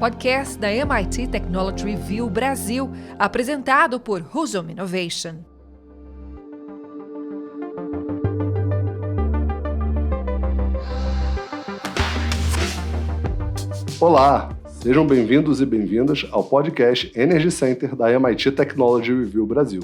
podcast da MIT Technology Review Brasil, apresentado por Husum Innovation. Olá, sejam bem-vindos e bem-vindas ao podcast Energy Center da MIT Technology Review Brasil.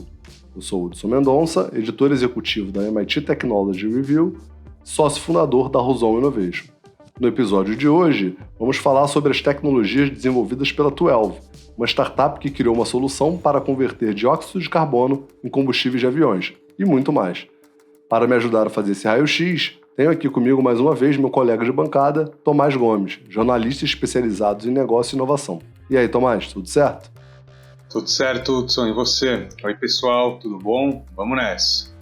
Eu sou Hudson Mendonça, editor executivo da MIT Technology Review, sócio fundador da Husum Innovation. No episódio de hoje, vamos falar sobre as tecnologias desenvolvidas pela 12, uma startup que criou uma solução para converter dióxido de carbono em combustíveis de aviões, e muito mais. Para me ajudar a fazer esse raio-x, tenho aqui comigo mais uma vez meu colega de bancada, Tomás Gomes, jornalista especializado em negócio e inovação. E aí, Tomás, tudo certo? Tudo certo, Hudson. E você? Oi, pessoal, tudo bom? Vamos nessa!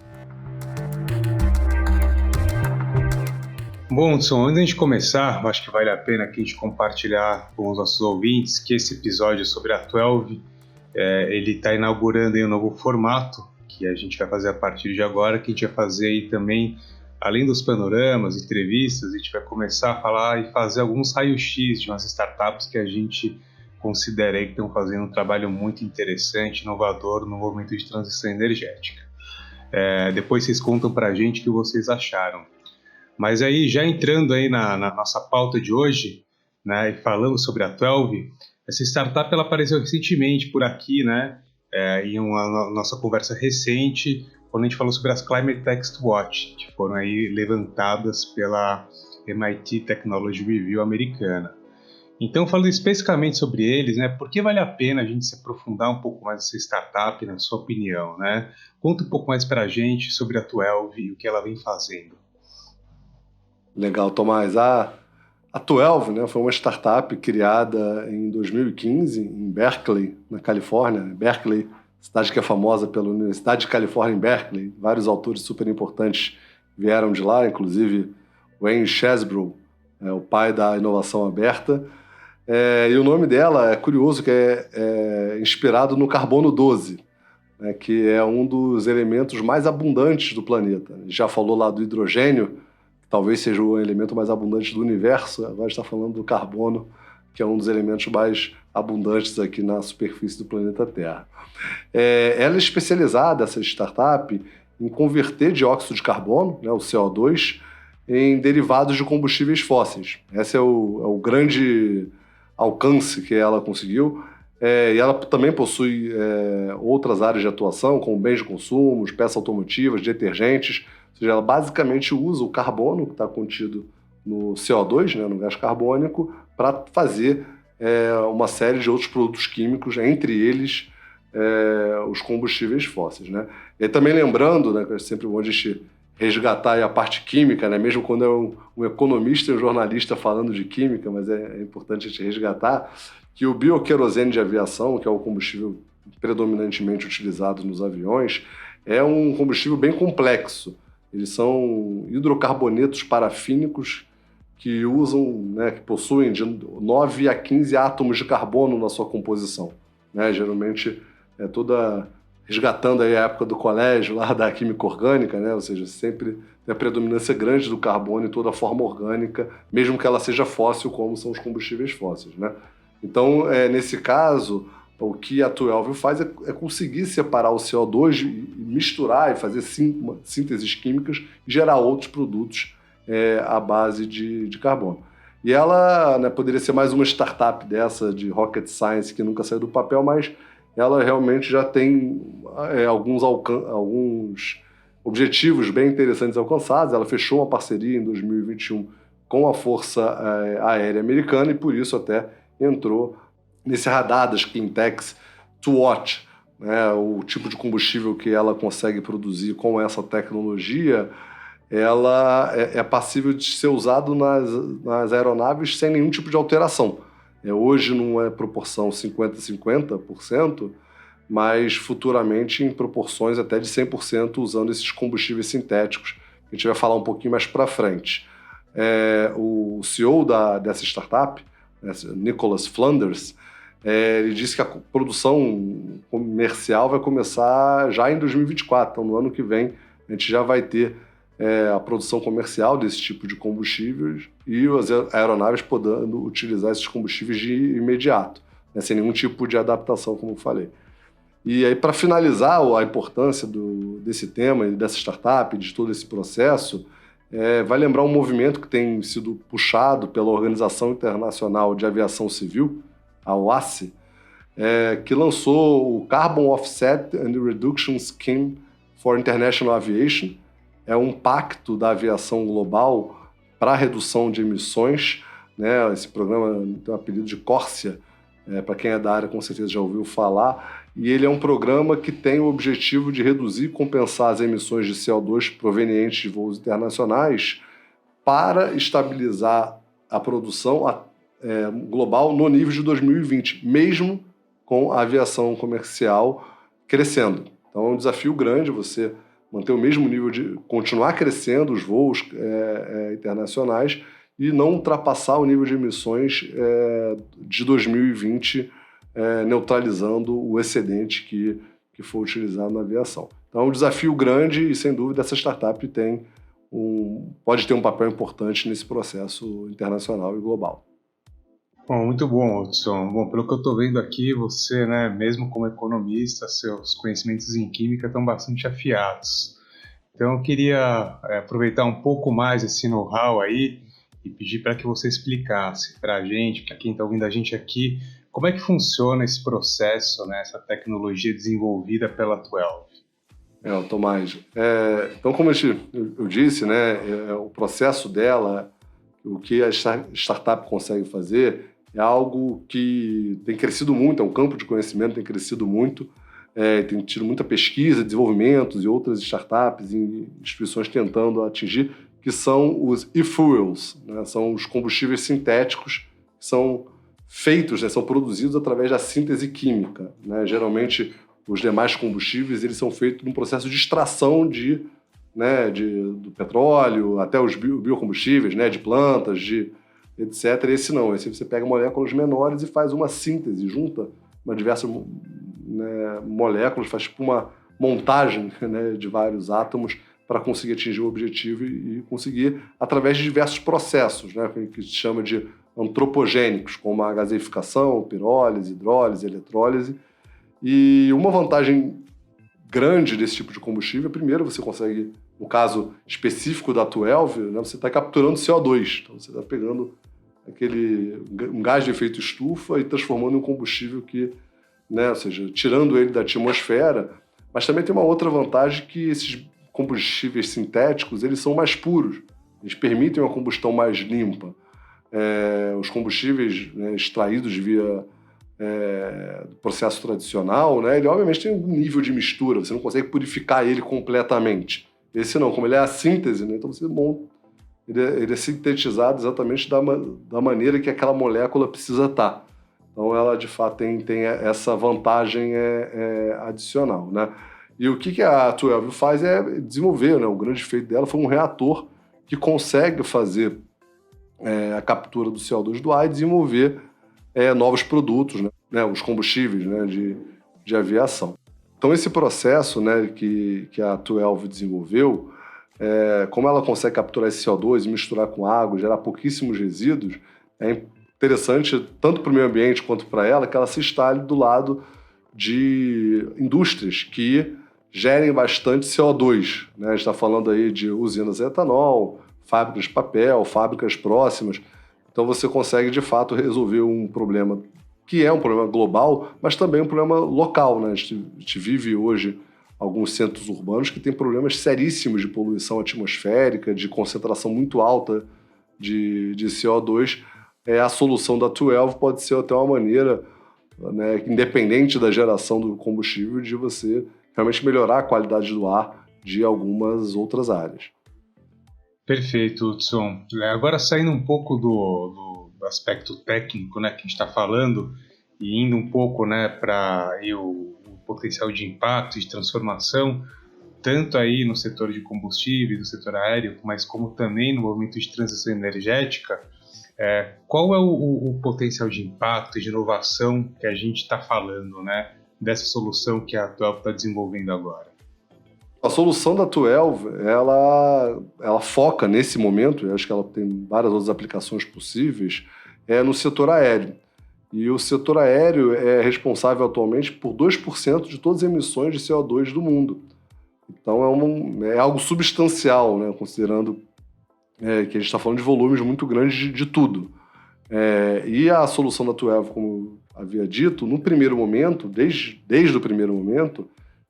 Bom, Hudson, antes de a gente começar, acho que vale a pena aqui a gente compartilhar com os nossos ouvintes que esse episódio sobre a 12, ele está inaugurando aí um novo formato que a gente vai fazer a partir de agora, que a gente vai fazer aí também, além dos panoramas, entrevistas, a gente vai começar a falar e fazer alguns raios-x de umas startups que a gente considera aí que estão fazendo um trabalho muito interessante, inovador no movimento de transição energética. Depois vocês contam para a gente o que vocês acharam. Mas aí, já entrando aí na nossa pauta de hoje, né, e falando sobre a 12, essa startup ela apareceu recentemente por aqui, né, em uma nossa conversa recente, quando a gente falou sobre as Climate Text Watch, que foram aí levantadas pela MIT Technology Review americana. Então, falando especificamente sobre eles, né, por que vale a pena a gente se aprofundar um pouco mais nessa startup, na sua opinião, né? Conta um pouco mais para a gente sobre a 12 e o que ela vem fazendo. Legal, Tomás. A 12, né, foi uma startup criada em 2015 em Berkeley, na Califórnia. Berkeley, cidade que é famosa pela Universidade de Califórnia em Berkeley. Vários autores super importantes vieram de lá, inclusive Wayne Chesbrough, o pai da inovação aberta. E o nome dela é curioso, que é inspirado no carbono 12, né, que é um dos elementos mais abundantes do planeta. A gente já falou lá do hidrogênio, talvez seja o elemento mais abundante do universo, agora está falando do carbono, que é um dos elementos mais abundantes aqui na superfície do planeta Terra. Ela é especializada, essa startup, em converter dióxido de carbono, né, o CO2, em derivados de combustíveis fósseis. Esse é o grande alcance que ela conseguiu. E ela também possui outras áreas de atuação, como bens de consumo, peças automotivas, detergentes. Ou seja, ela basicamente usa o carbono que está contido no CO2, né, no gás carbônico, para fazer uma série de outros produtos químicos, entre eles os combustíveis fósseis, né? E também lembrando, né, que é sempre bom a gente resgatar a parte química, né, mesmo quando é um economista e um jornalista falando de química, mas é importante a gente resgatar que o bioquerosene de aviação, que é o combustível predominantemente utilizado nos aviões, é um combustível bem complexo. Eles são hidrocarbonetos parafínicos que que possuem de 9 a 15 átomos de carbono na sua composição, né? Geralmente toda resgatando aí a época do colégio, lá da química orgânica, né? Ou seja, sempre tem a predominância grande do carbono em toda a forma orgânica, mesmo que ela seja fóssil, como são os combustíveis fósseis, né? Então, nesse caso, o que a 12 faz é conseguir separar o CO2 e misturar e fazer sínteses químicas e gerar outros produtos à base de carbono. E ela, né, poderia ser mais uma startup dessa de rocket science que nunca saiu do papel, mas ela realmente já tem alguns objetivos bem interessantes alcançados. Ela fechou uma parceria em 2021 com a Força Aérea Americana e por isso até entrou nesse radar das Cleantechs to watch, né? O tipo de combustível que ela consegue produzir com essa tecnologia, ela é passível de ser usado nas aeronaves sem nenhum tipo de alteração. Hoje não é proporção 50-50%, mas futuramente em proporções até de 100% usando esses combustíveis sintéticos, que a gente vai falar um pouquinho mais para frente. O CEO dessa startup, Nicholas Flanders, ele disse que a produção comercial vai começar já em 2024, então no ano que vem a gente já vai ter a produção comercial desse tipo de combustíveis e as aeronaves podendo utilizar esses combustíveis de imediato, né, sem nenhum tipo de adaptação, como eu falei. E aí, para finalizar a importância desse tema e dessa startup, de todo esse processo, vai lembrar um movimento que tem sido puxado pela Organização Internacional de Aviação Civil, a OACI, que lançou o Carbon Offset and Reduction Scheme for International Aviation. É um pacto da aviação global para a redução de emissões, né? Esse programa tem o apelido de CORSIA, para quem é da área com certeza já ouviu falar, e ele é um programa que tem o objetivo de reduzir e compensar as emissões de CO2 provenientes de voos internacionais para estabilizar a produção global no nível de 2020, mesmo com a aviação comercial crescendo. Então é um desafio grande você manter o mesmo nível de continuar crescendo os voos internacionais e não ultrapassar o nível de emissões de 2020, neutralizando o excedente que for utilizado na aviação. Então é um desafio grande e, sem dúvida, essa startup pode ter um papel importante nesse processo internacional e global. Bom, muito bom, Hudson. Bom, pelo que eu estou vendo aqui, você, né, mesmo como economista, seus conhecimentos em química estão bastante afiados. Então eu queria aproveitar um pouco mais esse know-how aí e pedir para que você explicasse para a gente, para quem está ouvindo a gente aqui, como é que funciona esse processo, né, essa tecnologia desenvolvida pela 12? Tomás, então como eu disse, né, o processo dela, o que a startup consegue fazer é algo que tem crescido muito, é um campo de conhecimento que tem crescido muito, tem tido muita pesquisa, desenvolvimentos e outras startups e instituições tentando atingir, que são os e-fuels, né? São os combustíveis sintéticos que são feitos, né, são produzidos através da síntese química, né? Geralmente, os demais combustíveis eles são feitos num processo de extração do petróleo, até os biocombustíveis, né, de plantas, etc. Esse não, esse você pega moléculas menores e faz uma síntese, junta diversas moléculas, faz tipo uma montagem, né, de vários átomos para conseguir atingir o objetivo e conseguir, através de diversos processos, né, que se chama de antropogênicos, como a gaseificação, pirólise, hidrólise, eletrólise. E uma vantagem grande desse tipo de combustível, primeiro você consegue, no caso específico da 12, né, você está capturando CO2, então você está pegando um gás de efeito estufa e transformando em um combustível que, né, ou seja, tirando ele da atmosfera. Mas também tem uma outra vantagem, que esses combustíveis sintéticos eles são mais puros, eles permitem uma combustão mais limpa. Os combustíveis, né, extraídos via do processo tradicional, né, ele obviamente tem um nível de mistura, você não consegue purificar ele completamente. Esse não, como ele é a síntese, né, então você monta, ele é sintetizado exatamente da maneira que aquela molécula precisa estar. Então ela de fato tem essa vantagem adicional, né? E o que a 12 faz é desenvolver, né, o grande feito dela foi um reator que consegue fazer a captura do CO2 do ar e desenvolver novos produtos, né, os combustíveis, né, de aviação. Então esse processo, né, que a 12 desenvolveu, como ela consegue capturar esse CO2 e misturar com água, gerar pouquíssimos resíduos, é interessante tanto para o meio ambiente quanto para ela que ela se instale do lado de indústrias que gerem bastante CO2, né? A gente está falando aí de usinas de etanol, fábricas de papel, fábricas próximas. Então você consegue, de fato, resolver um problema que é um problema global, mas também um problema local, né? A gente vive hoje alguns centros urbanos que têm problemas seríssimos de poluição atmosférica, de concentração muito alta de CO2. A solução da 12 pode ser até uma maneira, né, independente da geração do combustível, de você realmente melhorar a qualidade do ar de algumas outras áreas. Perfeito, Hudson. Agora saindo um pouco do aspecto técnico, né, que a gente está falando, e indo um pouco, né, para o potencial de impacto, de transformação, tanto aí no setor de combustíveis, no setor aéreo, mas como também no movimento de transição energética, qual é o potencial de impacto e de inovação que a gente está falando, né, dessa solução que a 12 está desenvolvendo agora? A solução da 12, ela foca nesse momento, eu acho que ela tem várias outras aplicações possíveis, no setor aéreo. E o setor aéreo é responsável atualmente por 2% de todas as emissões de CO2 do mundo. Então é algo substancial, né, considerando que a gente está falando de volumes muito grandes de tudo. E a solução da 12, como eu havia dito, no primeiro momento, desde o primeiro momento,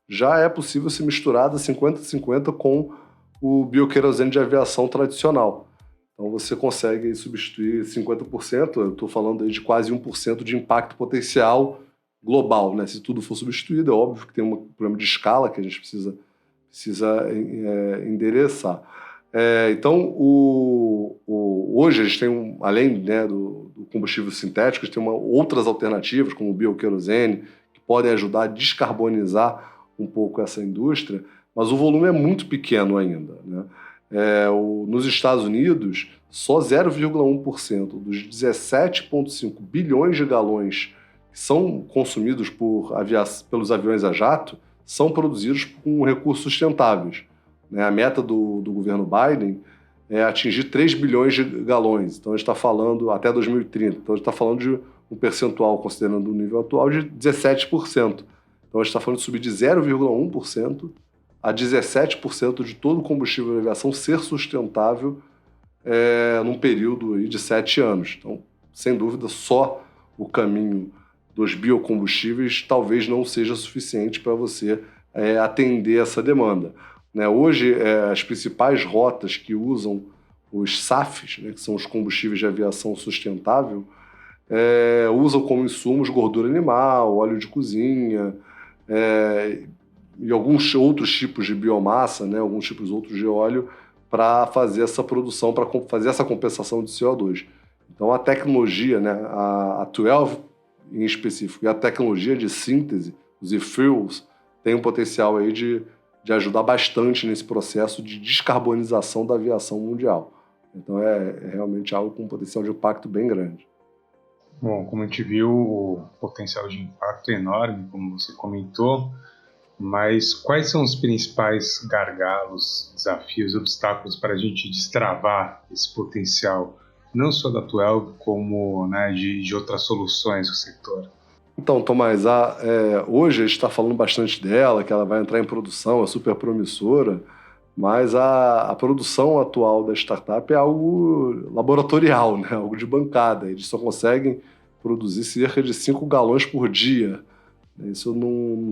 já é possível ser misturada 50-50 com o bioquerosene de aviação tradicional. Então você consegue substituir 50%, eu estou falando aí de quase 1% de impacto potencial global, né? Se tudo for substituído, é óbvio que tem um problema de escala que a gente precisa endereçar. Então, hoje a gente tem, além, né, do combustível sintético, a gente tem outras alternativas, como o bioquerosene, que podem ajudar a descarbonizar um pouco essa indústria, mas o volume é muito pequeno ainda, né? Nos Estados Unidos, só 0,1% dos 17,5 bilhões de galões que são consumidos pelos aviões a jato são produzidos com recursos sustentáveis, né? A meta do governo Biden é atingir 3 bilhões de galões. Então, a gente está falando até 2030. Então, a gente está falando de um percentual, considerando o nível atual, de 17%. Então, a gente está falando de subir de 0,1% a 17% de todo o combustível de aviação ser sustentável num período aí de 7 anos. Então, sem dúvida, só o caminho dos biocombustíveis talvez não seja suficiente para você atender essa demanda, né? Hoje, as principais rotas que usam os SAFs, né, que são os combustíveis de aviação sustentável, usam como insumos gordura animal, óleo de cozinha, e alguns outros tipos de biomassa, né, alguns tipos outros de óleo, para fazer essa produção, para fazer essa compensação de CO2. Então, a tecnologia, né, a 12 em específico, e a tecnologia de síntese, os e-fuels, tem um potencial aí de ajudar bastante nesse processo de descarbonização da aviação mundial. Então, é realmente algo com um potencial de impacto bem grande. Bom, como a gente viu, o potencial de impacto é enorme, como você comentou, mas quais são os principais gargalos, desafios e obstáculos para a gente destravar esse potencial, não só da 12, como, né, de outras soluções do setor? Então, Tomás, hoje a gente está falando bastante dela, que ela vai entrar em produção, é super promissora, mas a produção atual da startup é algo laboratorial, né? Algo de bancada. Eles só conseguem produzir cerca de 5 galões por dia. Isso não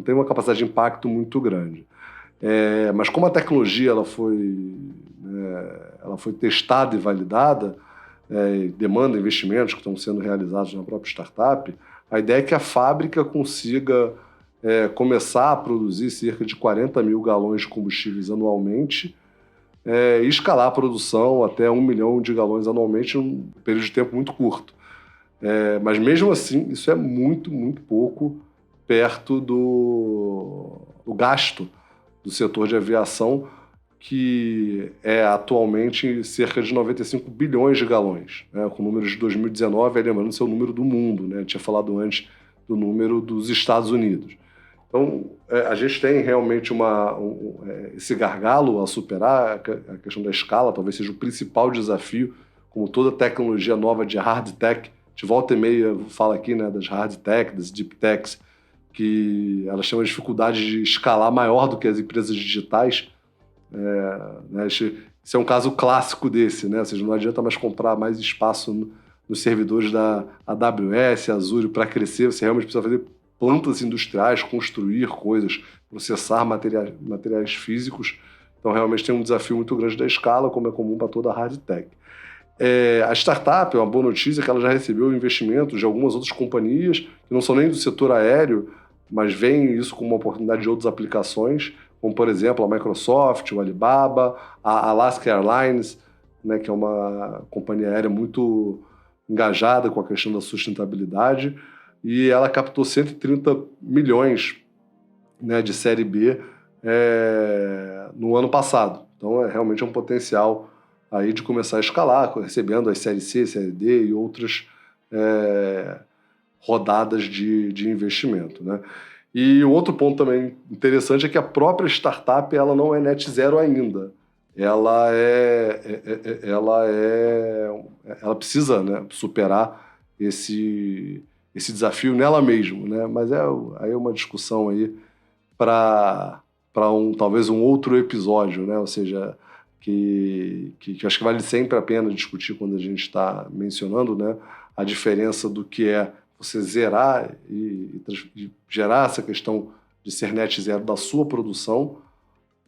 tem uma capacidade de impacto muito grande. Mas como a tecnologia ela foi testada e validada, demanda investimentos que estão sendo realizados na própria startup, a ideia é que a fábrica consiga começar a produzir cerca de 40 mil galões de combustíveis anualmente e escalar a produção até 1 milhão de galões anualmente num período de tempo muito curto. Mas mesmo assim, isso é muito, muito pouco perto do gasto do setor de aviação, que é atualmente cerca de 95 bilhões de galões, né? Com o número de 2019, lembrando ser o número do mundo, né? Eu tinha falado antes do número dos Estados Unidos. Então, a gente tem realmente esse gargalo a superar, a questão da escala, talvez seja o principal desafio, como toda tecnologia nova de hard tech. De volta e meia fala aqui, né, das hard tech, das deep techs, que elas têm uma dificuldade de escalar maior do que as empresas digitais. Né, isso é um caso clássico desse, né? Ou seja, não adianta mais comprar mais espaço nos servidores da AWS, Azure para crescer, você realmente precisa fazer plantas industriais, construir coisas, processar materiais físicos. Então, realmente tem um desafio muito grande da escala, como é comum para toda a hard tech. A startup, uma boa notícia, é que ela já recebeu investimentos de algumas outras companhias, que não são nem do setor aéreo, mas veem isso como uma oportunidade de outras aplicações, como, por exemplo, a Microsoft, o Alibaba, a Alaska Airlines, né, que é uma companhia aérea muito engajada com a questão da sustentabilidade, e ela captou 130 milhões, né, de série B no ano passado. Então, realmente é um potencial aí de começar a escalar, recebendo as série C, série D e outras rodadas de investimento, né? E o outro ponto também interessante é que a própria startup ela não é net zero ainda. Ela precisa, né, superar esse desafio nela mesma, né? Mas aí é uma discussão aí para talvez um outro episódio, né? Ou seja, que acho que vale sempre a pena discutir quando a gente está mencionando, né, a diferença do que é você zerar e gerar essa questão de ser net zero da sua produção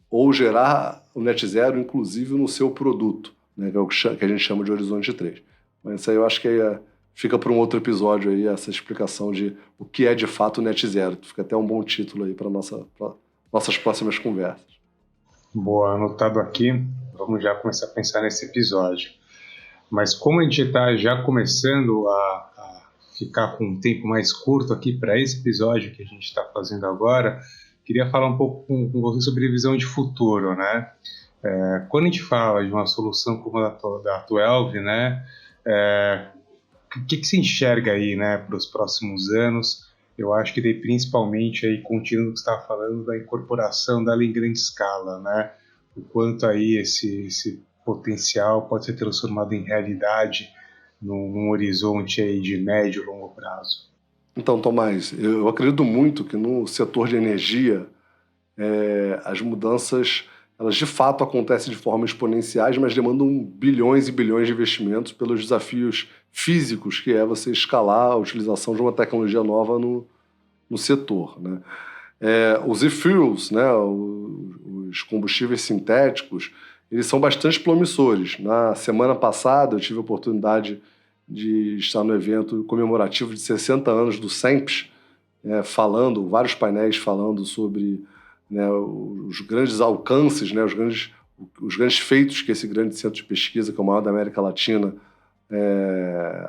ou gerar o net zero, inclusive, no seu produto, né, que é o que a gente chama de horizonte 3. Mas isso aí eu acho que fica para um outro episódio aí, essa explicação de o que é de fato net zero. Fica até um bom título aí para nossas próximas conversas. Boa, anotado aqui. Vamos já começar a pensar nesse episódio. Mas como a gente está já começando a ficar com um tempo mais curto aqui para esse episódio que a gente está fazendo agora, queria falar um pouco com você sobre visão de futuro, né? Quando a gente fala de uma solução como a da 12, né? O que se enxerga aí, né, para os próximos anos? Eu acho que daí, principalmente aí, continuando o que você estava falando da incorporação dela em grande escala, né? O quanto aí esse potencial pode ser transformado em realidade num horizonte aí de médio e longo prazo. Então, Tomás, eu acredito muito que no setor de energia as mudanças, elas de fato acontecem de forma exponenciais, mas demandam bilhões e bilhões de investimentos pelos desafios físicos que é você escalar a utilização de uma tecnologia nova no setor, né? Os e-fuels, né, os combustíveis sintéticos, eles são bastante promissores. Na semana passada eu tive a oportunidade de estar no evento comemorativo de 60 anos do CENPES, falando, vários painéis falando sobre, né, os grandes alcances, né, os grandes feitos que esse grande centro de pesquisa, que é o maior da América Latina,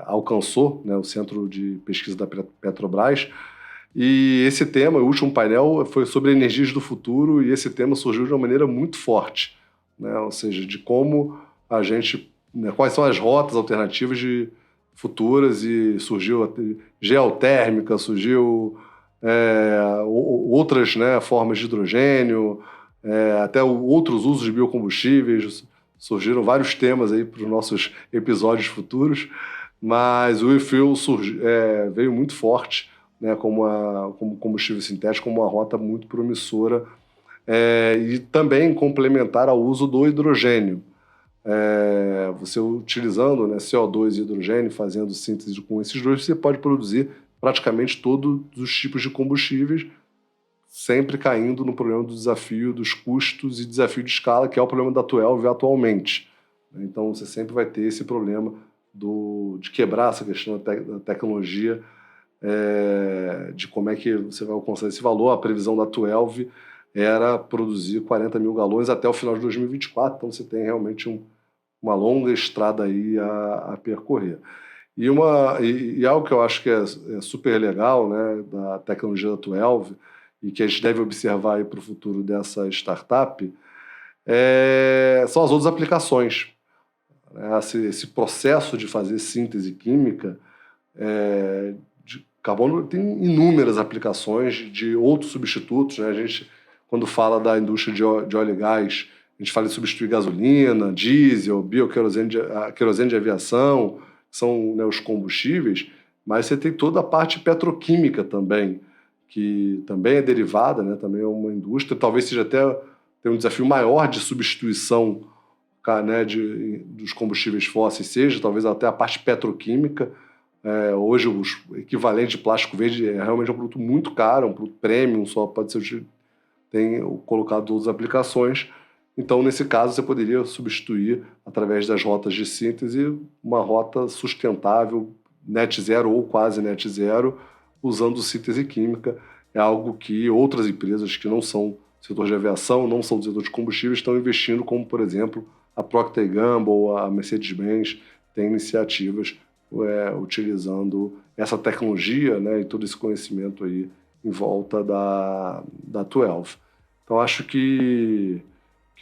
alcançou, né, o centro de pesquisa da Petrobras. E esse tema, o último painel, foi sobre energias do futuro, e esse tema surgiu de uma maneira muito forte, né, ou seja, de como a gente, né, quais são as rotas alternativas futuras, e surgiu geotérmica, surgiu outras, né, formas de hidrogênio, até outros usos de biocombustíveis. Surgiram vários temas aí para os nossos episódios futuros, mas o e-fuel veio muito forte, né, como combustível sintético, como uma rota muito promissora, e também complementar ao uso do hidrogênio. Você utilizando, né, CO2 e hidrogênio, fazendo síntese com esses dois, você pode produzir praticamente todos os tipos de combustíveis, sempre caindo no problema do desafio dos custos e desafio de escala, que é o problema da 12 atualmente. Então, você sempre vai ter esse problema de quebrar essa questão da tecnologia, de como é que você vai alcançar esse valor. A previsão da 12 era produzir 40 mil galões até o final de 2024, então você tem realmente uma longa estrada aí a percorrer. E algo que eu acho que é super legal, né, da tecnologia da 12, e que a gente deve observar para o futuro dessa startup, são as outras aplicações. Esse processo de fazer síntese química de carbono tem inúmeras aplicações de outros substitutos, né? A gente, quando fala da indústria de óleo e gás, a gente fala em substituir gasolina, diesel, querosene de aviação, que são, né, os combustíveis, mas você tem toda a parte petroquímica também, que também é derivada, né, também é uma indústria, talvez seja até tem um desafio maior de substituição, né, dos combustíveis fósseis, seja talvez até a parte petroquímica. Hoje o equivalente de plástico verde é realmente um produto muito caro, um produto premium, só pode ser colocado outras aplicações. Então, nesse caso, você poderia substituir, através das rotas de síntese, uma rota sustentável, net zero ou quase net zero, usando síntese química. É algo que outras empresas que não são do setor de aviação, não são do setor de combustíveis, estão investindo, como, por exemplo, a Procter & Gamble, a Mercedes-Benz, tem iniciativas utilizando essa tecnologia, né, e todo esse conhecimento aí em volta da 12. Então, acho que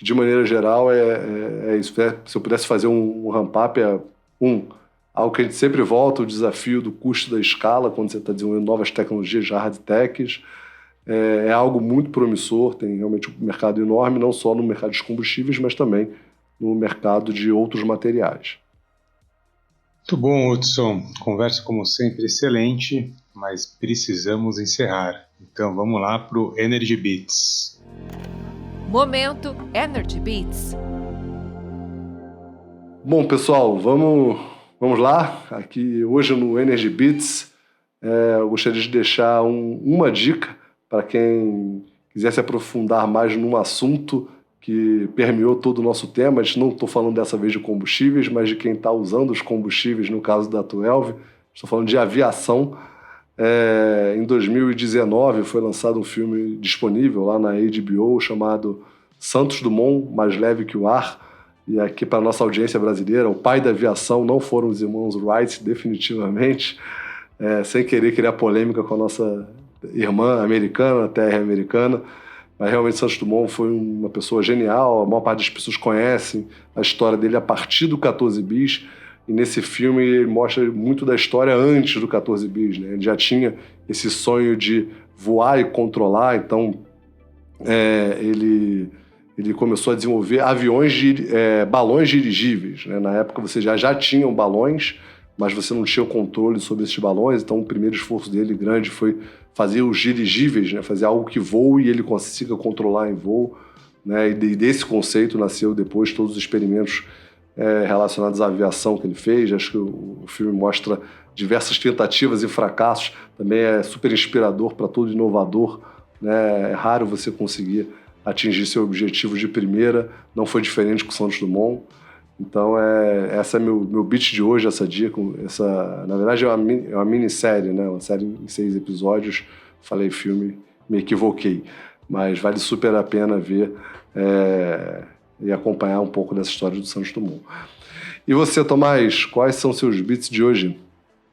de maneira geral é isso. Se eu pudesse fazer um ramp-up, algo que a gente sempre volta, o desafio do custo da escala, quando você está desenvolvendo novas tecnologias, hard techs, é algo muito promissor, tem realmente um mercado enorme, não só no mercado de combustíveis, mas também no mercado de outros materiais. Muito bom, Hudson. Conversa, como sempre, excelente, mas precisamos encerrar. Então vamos lá para o Energy Beats. Momento Energy Beats. Bom, pessoal, vamos lá. Aqui hoje no Energy Beats, eu gostaria de deixar uma dica para quem quiser se aprofundar mais num assunto que permeou todo o nosso tema. Não estou falando dessa vez de combustíveis, mas de quem está usando os combustíveis, no caso da Tuelv. Estou falando de aviação. Em 2019 foi lançado um filme disponível lá na HBO chamado Santos Dumont, Mais Leve que o Ar. E aqui para a nossa audiência brasileira, o pai da aviação não foram os irmãos Wright, definitivamente. Sem querer criar polêmica com a nossa irmã americana, terra americana. Mas realmente Santos Dumont foi uma pessoa genial, a maior parte das pessoas conhecem a história dele a partir do 14 bis, e nesse filme ele mostra muito da história antes do 14 bis, né? Ele já tinha esse sonho de voar e controlar, então ele começou a desenvolver balões dirigíveis, né? Na época você já tinham balões, mas você não tinha o controle sobre esses balões, então o primeiro esforço dele grande foi fazer os dirigíveis, né? Fazer algo que voe e ele consiga controlar em voo, né? E desse conceito nasceu depois todos os experimentos relacionados à aviação que ele fez. Acho que o filme mostra diversas tentativas e fracassos, também é super inspirador para todo inovador, né? É raro você conseguir atingir seu objetivo de primeira, não foi diferente com Santos Dumont. Então, essa é meu beat de hoje, essa dica. Na verdade, é uma minissérie, né? Uma série em 6 episódios. Falei filme, me equivoquei. Mas vale super a pena ver e acompanhar um pouco dessa história do Santos Dumont. E você, Tomás, quais são seus beats de hoje?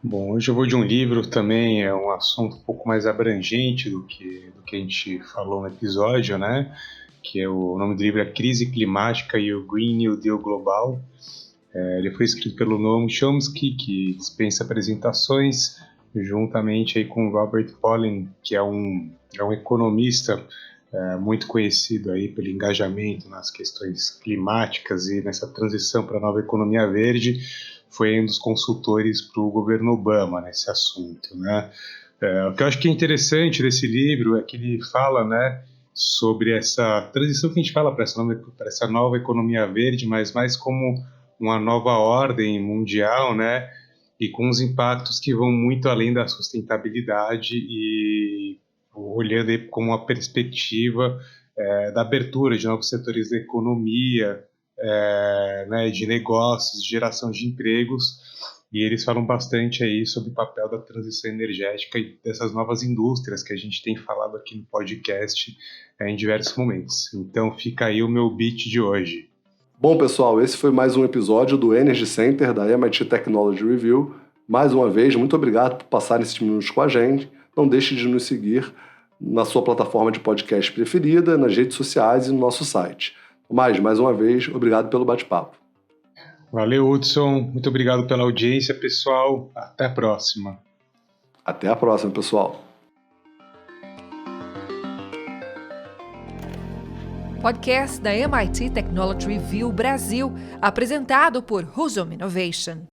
Bom, hoje eu vou de um livro também, é um assunto um pouco mais abrangente do que a gente falou no episódio, né? Que o nome do livro é Crise Climática e o Green New Deal Global. Ele foi escrito pelo Noam Chomsky, que dispensa apresentações, juntamente aí com Robert Pollin, que é um economista muito conhecido aí pelo engajamento nas questões climáticas e nessa transição para a nova economia verde. Foi um dos consultores para o governo Obama nesse assunto, né? O que eu acho que é interessante desse livro é que ele fala, né, sobre essa transição que a gente fala para essa nova economia verde, mas mais como uma nova ordem mundial, né? E com os impactos que vão muito além da sustentabilidade e olhando aí como uma perspectiva da abertura de novos setores da economia, né, de negócios, de geração de empregos. E eles falam bastante aí sobre o papel da transição energética e dessas novas indústrias que a gente tem falado aqui no podcast em diversos momentos. Então fica aí o meu beat de hoje. Bom, pessoal, esse foi mais um episódio do Energy Center da MIT Technology Review. Mais uma vez, muito obrigado por passar esses minutos com a gente. Não deixe de nos seguir na sua plataforma de podcast preferida, nas redes sociais e no nosso site. Mais uma vez, obrigado pelo bate-papo. Valeu, Hudson. Muito obrigado pela audiência, pessoal. Até a próxima. Até a próxima, pessoal. Podcast da MIT Technology Review Brasil, apresentado por Husum Innovation.